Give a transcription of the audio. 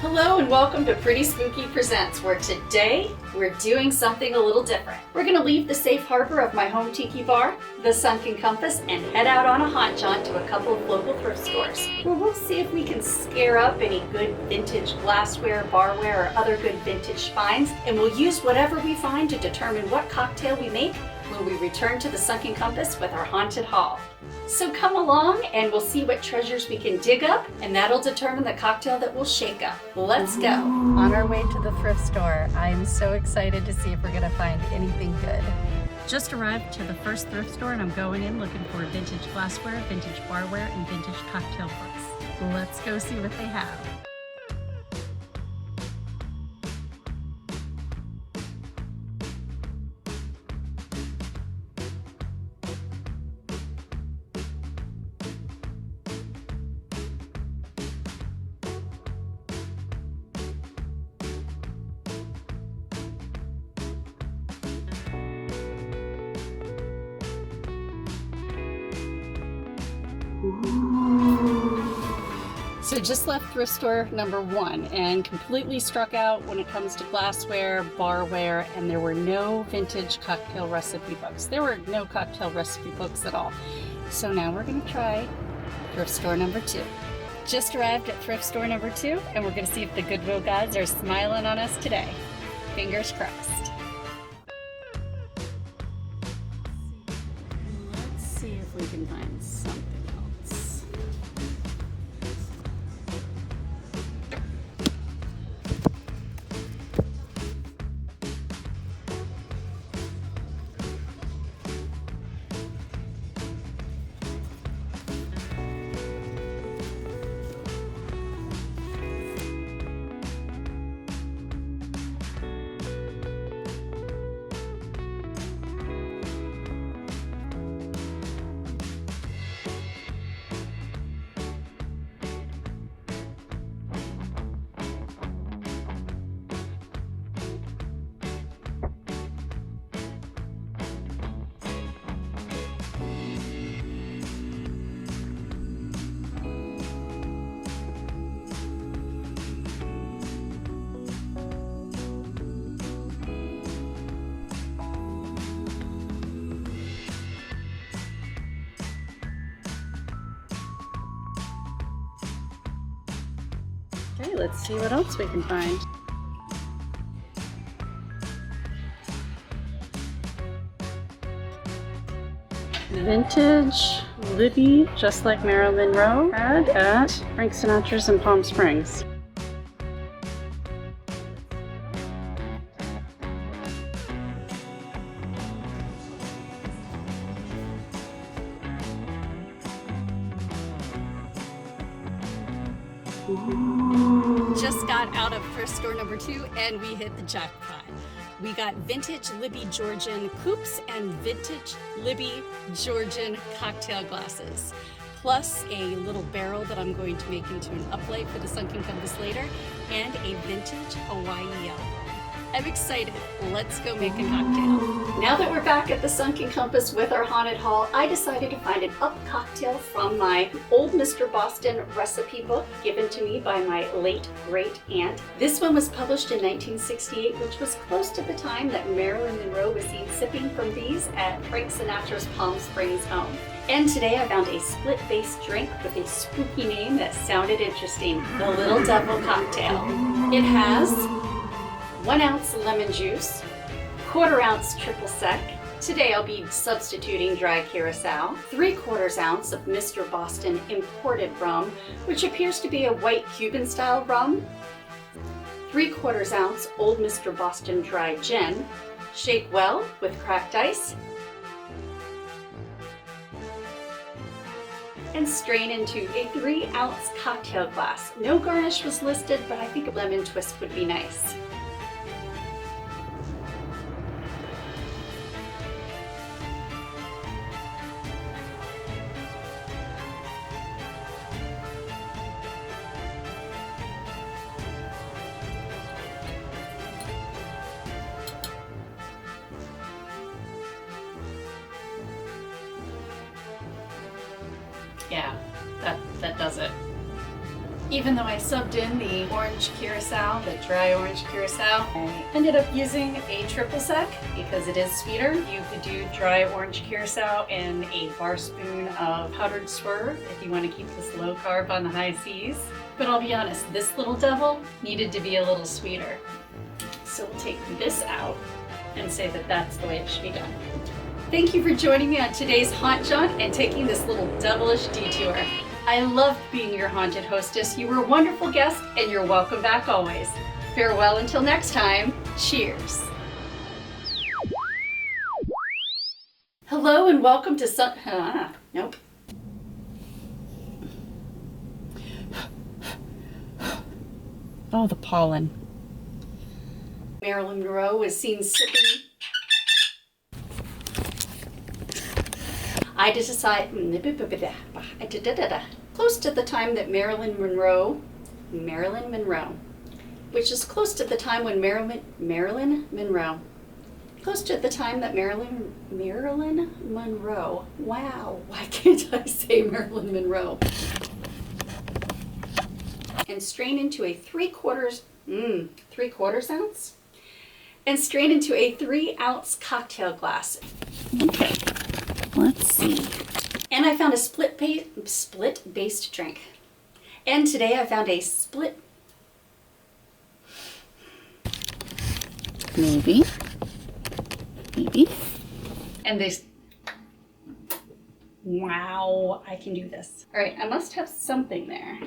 Hello and welcome to Pretty Spooky Presents, where today we're doing something a little different. We're going to leave the safe harbor of my home tiki bar, the Sunken Compass, and head out on a haunt jaunt to a couple of local thrift stores, where we'll see if we can scare up any good vintage glassware, barware, or other good vintage finds, and we'll use whatever we find to determine what cocktail we make when we return to the Sunken Compass with our haunted haul. So come along and we'll see what treasures we can dig up, and that'll determine the cocktail that we'll shake up. Let's go. On our way to the thrift store, I'm so excited to see if we're gonna find anything good. Just arrived to the first thrift store and I'm going in looking for vintage glassware, vintage barware, and vintage cocktail books. Let's go see what they have. So just left thrift store number 1 and completely struck out when it comes to glassware, barware, and there were no vintage cocktail recipe books. There were no cocktail recipe books at all. So now we're gonna try thrift store number 2. Just arrived at thrift store number 2 and we're gonna see if the Goodwill gods are smiling on us today. Fingers crossed. Let's see if we can find something else. Okay, let's see what else we can find. Vintage Libby, just like Marilyn Monroe had at Frank Sinatra's in Palm Springs. Just got out of thrift store number 2 and we hit the jackpot. We got vintage Libby Georgian Coupes and vintage Libby Georgian cocktail glasses, plus a little barrel that I'm going to make into an uplight for the Sunken Compass later, and a vintage Hawaii yellow. I'm excited. Let's go make a cocktail. Now that we're back at the Sunken Compass with our haunted haul, I decided to find an up cocktail from my old Mr. Boston recipe book given to me by my late great aunt. This one was published in 1968, which was close to the time that Marilyn Monroe was seen sipping from these at Frank Sinatra's Palm Springs home. And today I found a split-based drink with a spooky name that sounded interesting, the Little Devil Cocktail. It has 1 ounce lemon juice, 1/4 ounce triple sec. Today I'll be substituting dry curacao, 3/4 ounce of Mr. Boston imported rum, which appears to be a white Cuban style rum, 3/4 ounce Old Mr. Boston dry gin. Shake well with cracked ice, and strain into a 3 ounce cocktail glass. No garnish was listed, but I think a lemon twist would be nice. Yeah, that does it. Even though I subbed in the orange curacao, the dry orange curacao, I ended up using a triple sec because it is sweeter. You could do dry orange curacao and a bar spoon of powdered swerve if you want to keep this low carb on the high seas. But I'll be honest, this little devil needed to be a little sweeter. So we'll take this out and say that that's the way it should be done. Thank you for joining me on today's Haunt Jaunt and taking this little devilish detour. I loved being your haunted hostess. You were a wonderful guest and you're welcome back always. Farewell until next time. Cheers. Hello and welcome to nope. Oh, the pollen. Marilyn Monroe was seen sipping. Close to the time that Marilyn Monroe, which is close to the time when Marilyn Monroe, wow, why can't I say Marilyn Monroe? And strain into a 3/4 ounce? And strain into a 3-ounce cocktail glass. Okay, let's see. And I found a split-based drink. And today I found a split. Maybe. And this. Wow, I can do this. All right, I must have something there.